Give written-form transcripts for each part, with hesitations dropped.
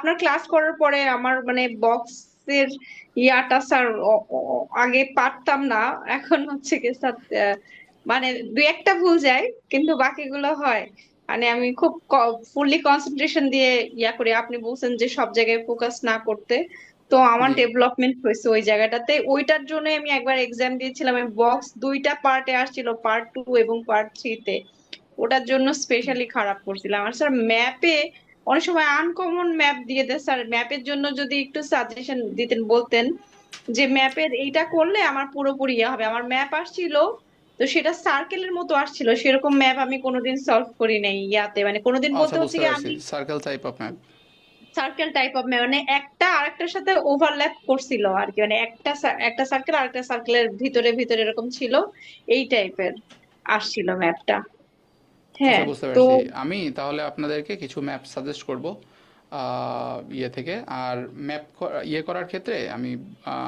আপনার ক্লাস করার পরে আমার মানে বক্সের ইয়াটা স্যার আগে পারতাম না, এখন হচ্ছে কি স্যার মানে দুই একটা ভুল যায় কিন্তু বাকিগুলো হয়। মানে আমি খুব ফুললি কনসেন্ট্রেশন দিয়ে ইয়া করি। আপনি বলছেন যে সব জায়গায় ফোকাস না করতে, তো আমার জি। ডেভেলপমেন্ট হয়েছে ওই জায়গাটাতে। ওইটার জন্য আমি একবার এক্সাম দিয়েছিলাম, আমি বক্স দুইটা পার্টে আসছিল, পার্ট 2 এবং পার্ট 3 তে। ওটার জন্য স্পেশালি খারাপ করছিলাম। আর স্যার ম্যাপে অনেক সময় আনকমন ম্যাপ দিয়ে দেয়। স্যার ম্যাপের জন্য যদি একটু সাজেশন দিতেন, বলতেন যে ম্যাপের এইটা করলে আমার পুরোপুরি ইয়ে হবে। আমার ম্যাপ আসছিল তো সেটা সার্কেলের মতো আসছিল, সেরকম ম্যাপ আমি কোনোদিন সলভ করি নাই ইয়াতে, মানে কোনোদিন আচ্ছা, বলতে হচ্ছে বুঝতে কি পারছি, আমি circle type of map. Circle type of map, মানে একটা আরেকটার সাথে ওভারল্যাপ করছিল আর কি, মানে একটা সার্কেল আরেকটা সার্কেলের ভিতরে ভিতরে এরকম ছিল, এই টাইপের আসছিল ম্যাপটা। আচ্ছা, হ্যাঁ। বুঝতে তো পারছি। আমি তাহলে আপনাদেরকে কিছু ম্যাপ সাজেস্ট করব ইয়ে থেকে। আর ম্যাপ ইয়ে করার ক্ষেত্রে আমি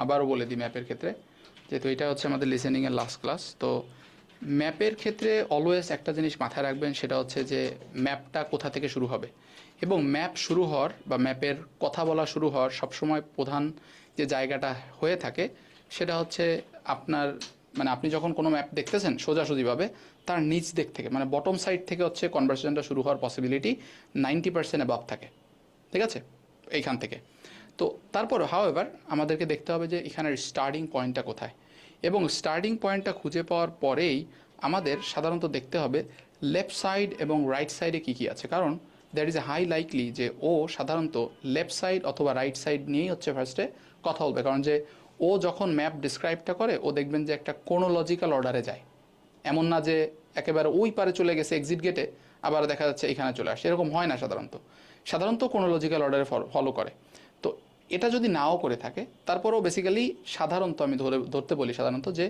আবারও বলে দিই ম্যাপের ক্ষেত্রে, যেহেতু এটা হচ্ছে আমাদের লিসেনিংয়ের লাস্ট ক্লাস। তো ম্যাপের ক্ষেত্রে অলওয়েজ একটা জিনিস মাথায় রাখবেন, সেটা হচ্ছে যে ম্যাপটা কোথা থেকে শুরু হবে। এবং ম্যাপ শুরু হওয়ার বা ম্যাপের কথা বলা শুরু হওয়ার সবসময় প্রধান যে জায়গাটা হয়ে থাকে সেটা হচ্ছে আপনার, মানে আপনি যখন কোনো ম্যাপ দেখতেছেন সোজাসুজিভাবে, তার নিচ দিক থেকে মানে বটম সাইড থেকে হচ্ছে কনভারসেশনটা শুরু হওয়ার পসিবিলিটি 90% অ্যাবাভ থাকে। ঠিক আছে, এইখান থেকে। তো তারপর হাওয়েভার আমাদেরকে দেখতে হবে যে এখানের স্টার্টিং পয়েন্টটা কোথায়, এবং স্টার্টিং পয়েন্টটা খুঁজে পাওয়ার পরেই আমাদের সাধারণত দেখতে হবে লেফট সাইড এবং রাইট সাইডে কী কী আছে। কারণ that is a high likely যে ও সাধারণত লেফট সাইড অথবা রাইট সাইড নিয়েই হচ্ছে ফার্স্টে কথা বলবে। কারণ যে ও যখন ম্যাপ ডিসক্রাইবটা করে, ও দেখবেন যে একটা কোনোলজিক্যাল অর্ডারে যায়। এমন না যে একেবারে ওই পারে চলে গেছে এক্সিট গেটে, আবার দেখা যাচ্ছে এখানে চলে আসে, এরকম হয় না সাধারণত। সাধারণত কোনো লজিক্যাল অর্ডারে ফলো করে। তো এটা যদি নাও করে থাকে, তারপরেও বেসিক্যালি সাধারণত আমি ধরতে বলি সাধারণত যে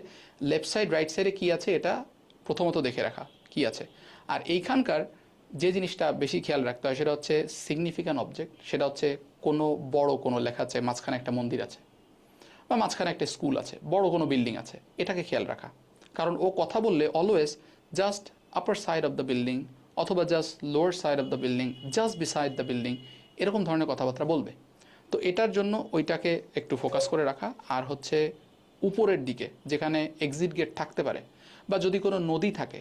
লেফট সাইড রাইট সাইডে কী আছে এটা প্রথমত দেখে রাখা কী আছে। আর এইখানকার যে জিনিসটা বেশি খেয়াল রাখতে হয় সেটা হচ্ছে সিগনিফিক্যান্ট অবজেক্ট। সেটা হচ্ছে কোনো বড় কোনো লেখা আছে, মাঝখানে একটা মন্দির আছে, বা মাঝখানে একটা স্কুল আছে, বড় কোনো বিল্ডিং আছে, এটাকে খেয়াল রাখা। কারণ ও কথা বললে always just upper side of the building অথবা just lower side of the building, just beside the building, এরকম ধরনের কথাবার্তা বলবে। তো এটার জন্য ওইটাকে একটু ফোকাস করে রাখা। আর হচ্ছে উপরের দিকে যেখানে এক্সিট গেট থাকতে পারে, বা যদি কোনো নদী থাকে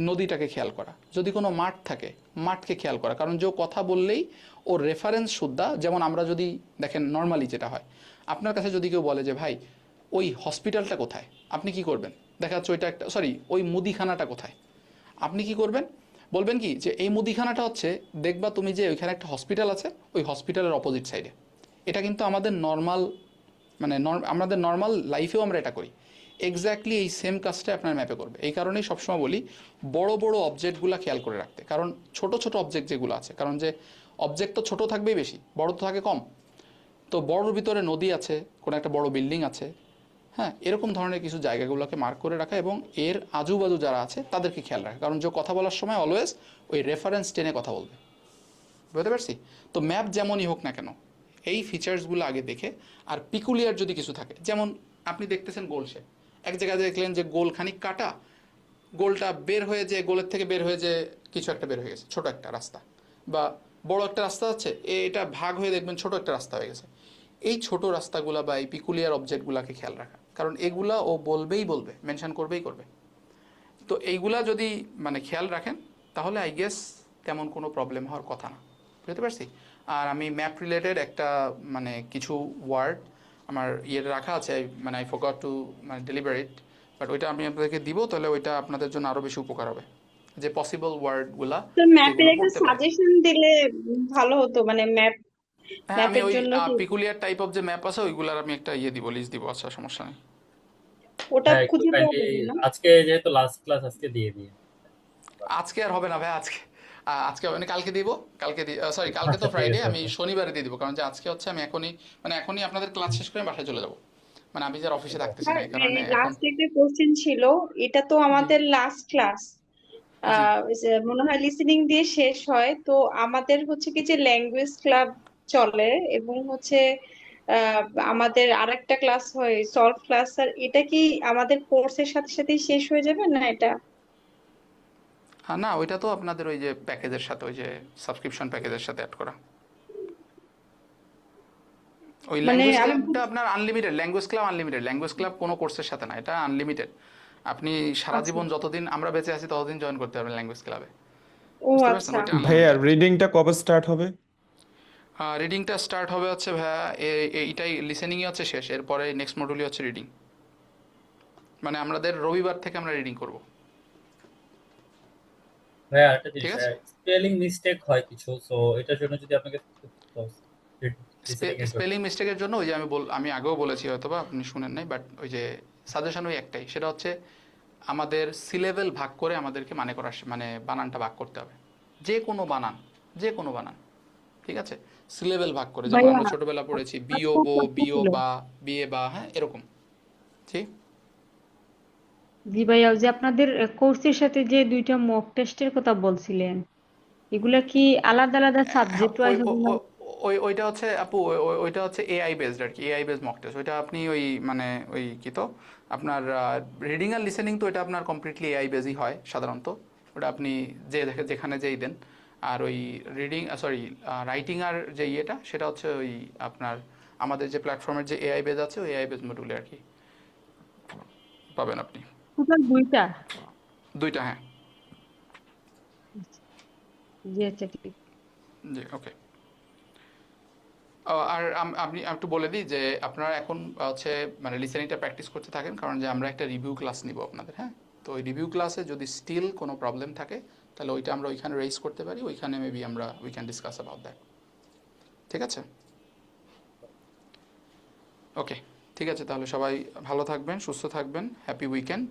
নদীটাকে খেয়াল করা, যদি কোনো মাঠ থাকে মাঠকে খেয়াল করা। কারণ যে কথা বললেই ও রেফারেন্স সুদ্ধা, যেমন আমরা যদি দেখেন নর্মালি যেটা হয়, আপনার কাছে যদি কেউ বলে যে ভাই ওই হসপিটালটা কোথায়, আপনি কি করবেন? দেখা যাচ্ছে ওইটা একটা, সরি, ওই মুদিখানাটা কোথায়, আপনি কি করবেন? বলবেন কি যে এই মুদিখানাটা হচ্ছে, দেখবা তুমি যে ওইখানে একটা হসপিটাল আছে, ওই হসপিটালের অপোজিট সাইডে। এটা কিন্তু আমাদের নর্মাল, মানে আমাদের নর্মাল লাইফেও আমরা এটা করি। এক্স্যাক্টলি এই সেম কাজটা আপনার ম্যাপে করবে। এই কারণেই সবসময় বলি বড় বড় অবজেক্টগুলো খেয়াল করে রাখতে। কারণ ছোট ছোট অবজেক্ট যেগুলো আছে, কারণ যে অবজেক্ট তো ছোট থাকবেই বেশি, বড় তো থাকে কম। তো বড়োর ভিতরে নদী আছে, কোনো একটা বড় বিল্ডিং আছে, হ্যাঁ, এরকম ধরনের কিছু জায়গাগুলোকে মার্ক করে রাখা এবং এর আজুবাজু যারা আছে তাদেরকে খেয়াল রাখা। কারণ যে কথা বলার সময় অলওয়েজ ওই রেফারেন্স টেনে কথা বলবে। বুঝতে পারছি? তো ম্যাপ যেমনই হোক না কেন, এই ফিচার্সগুলো আগে দেখে, আর পিকুলিয়ার যদি কিছু থাকে, যেমন আপনি দেখতেছেন গোল শেপ, এক জায়গায় দেখলেন যে গোল খানিক কাটা, গোলটা বের হয়ে যে গোলের থেকে বের হয়ে যে কিছু একটা বের হয়ে গেছে, ছোট একটা রাস্তা, বা বড় একটা রাস্তা আছে, এটা ভাগ হয়ে দেখবেন ছোট একটা রাস্তা হয়ে গেছে। এই ছোট রাস্তাগুলা বা এই পিকুলিয়ার অবজেক্টগুলোকে খেয়াল রাখা, কারণ এগুলা ও বলবেই বলবে, মেনশন করবেই করবে। তো এইগুলা যদি মানে খেয়াল রাখেন, তাহলে আই গেস তেমন কোনো প্রবলেম হওয়ার কথা না। বুঝতে পারছি? আর আমি ম্যাপ রিলেটেড একটা মানে কিছু ওয়ার্ড আমার ইয়ে রাখা আছে, মানে আই ফরগট টু মানে ডেলিভারেট, বাট ওইটা আমি আপনাদেরকে দিব, তাহলে ওইটা আপনাদের জন্য আরও বেশি উপকার হবে, যে পসিবল ওয়ার্ডগুলা তো ম্যাপের যেগুলো একটা পড়তে পারে। সাজেশন দিলে ভালো হতো, মানে হ্যাঁ, আমি ম্যাপের ওই জন্য কি পিকুলিয়ার টাইপ অফ যে ম্যাপ আছে ওইগুলার আমি একটা ইয়ে দিব, লিস্ট দিব। আচ্ছা, সমস্যা নেই। ওটা হ্যাঁ, একটু খুঁজে পাওয়া কাইন্ডলি যাবে না? আজকে যেহেতু লাস্ট ক্লাস আজকে দিয়ে দিই। আজকে আর হবে না ভাই, আজকে আজকে হবে না, কালকে দিব। কালকে সরি, কালকে তো আচ্ছা, ঠিক ফ্রাইডে, আছে, আমি ওকে। শনিবারে দিয়ে দিব। কারণ যে আজকে হচ্ছে আমি এখনই, মানে এখনই আপনাদের ক্লাস শেষ করে আমি বাসায় চলে যাব। মানে আমি যার অফিসে থাকতেছি আর না, এই কারণে এখন। লাস্ট একটা কোশ্চেন ছিল, এটা তো জি, আমাদের লাস্ট ক্লাস, জি। মনে হয় লিসেনিং দিয়ে শেষ হয়। তো আমাদের হচ্ছে কি যে ল্যাঙ্গুয়েজ ক্লাব চলে, এবং হচ্ছে আহ, আমাদের আরেকটা ক্লাস হয় সলভ ক্লাস। আর এটা কি আমাদের কোর্সের সাথে সাথে শেষ হয়ে যাবে না এটা? না, ওইটা তো আপনাদের ওই যে প্যাকেজের সাথে, ওই যে সাবস্ক্রিপশন প্যাকেজের সাথে অ্যাড করা। ওই মানে ল্যাঙ্গুয়েজ আমি ক্লাবটা আপনার আনলিমিটেড, ল্যাঙ্গুয়েজ ক্লাব কোনো কোর্সের সাথে না, এটা আনলিমিটেড। আপনি সারা আচ্ছা জীবন যতদিন আমরা বেঁচে আছি ততদিন জয়েন করতে পারবেন ল্যাঙ্গুয়েজ ক্লাবে। ও বুঝতে পারছেন, আচ্ছা ওইটা ভাইয়া আনলিমিটেড। রিডিংটা কবে স্টার্ট হবে? রিডিংটা স্টার্ট হবে হচ্ছে ভাইয়া এইটাই লিসেনিংই হচ্ছে শেষ, এরপরে নেক্সট মডিউলই হচ্ছে রিডিং। মানে আমাদের রবিবার থেকে আমরা রিডিং করব। ভাইয়া একটা ঠিক জিনিস, আছে, স্পেলিং মিস্টেক হয় কিছু, সো এটার জন্য যদি আপনাকে লিসেনিং এর জন্য। স্পেলিং মিস্টেকের জন্য ওই যে আমি আগেও বলেছি, হয়তো বা আপনি শুনেন নাই, বাট ওই যে সাজেশন ওই একটাই, সেটা হচ্ছে আমাদের সিলেবেল ভাগ করে আমাদেরকে মানে করার মানে বানানটা ভাগ করতে হবে, যে কোনো বানান, যে কোনো বানান, ঠিক আছে, সিলেবেল ভাগ করে, যেমন ভাইয়া আমরা ছোটবেলা পড়েছি আমার বিও খুব বো, কষ্ট বিও ছিল। বা, বিয়ে বা, হ্যাঁ এরকম। জি, জি ভাইয়া, ওই যে আপনাদের কোর্সের সাথে যে দুইটা মক টেস্টের কথা বলছিলেন, এগুলা কি আলাদা আলাদা হ্যাঁ, সাবজেক্ট ওয়াইজ হবে না? ওইটা হচ্ছে আপু, ওইটা হচ্ছে এআই বেসড আর কি, এআই বেসড মক টেস্ট। ওইটা আপনি ওই মানে ওই কি তো আপনার রিডিং আর লিসেনিং তো এটা আপনার কমপ্লিটলি এআই বেসই হয় সাধারণত। ওটা আপনি যে দেখে যেখানে যেই দেন। আর ওই রিডিং সরি রাইটিং আর যে ইয়েটা সেটা হচ্ছে ওই আপনার আমাদের যে প্ল্যাটফর্মের যে এআই বেস আছে ওই এআই বেস মডিউলে আর কি পাবেন আপনি। টোটাল দুইটা? দুইটা, হ্যাঁ। জি আচ্ছা ঠিক। জি, ওকে। আর আপনি একটু বলে দিই যে আপনারা এখন হচ্ছে মানে লিসেনিংটা প্র্যাকটিস করতে থাকেন, কারণ যে আমরা একটা রিভিউ ক্লাস নিব আপনাদের, হ্যাঁ। তো ওই রিভিউ ক্লাসে যদি স্টিল কোনো প্রবলেম থাকে তাহলে ওইটা আমরা ওইখানে রেইজ করতে পারি, ওইখানে মেবি আমরা we can discuss about that. ঠিক আছে, ওকে, ঠিক আছে, তাহলে সবাই ভালো থাকবেন, সুস্থ থাকবেন, হ্যাপি উইকেন্ড।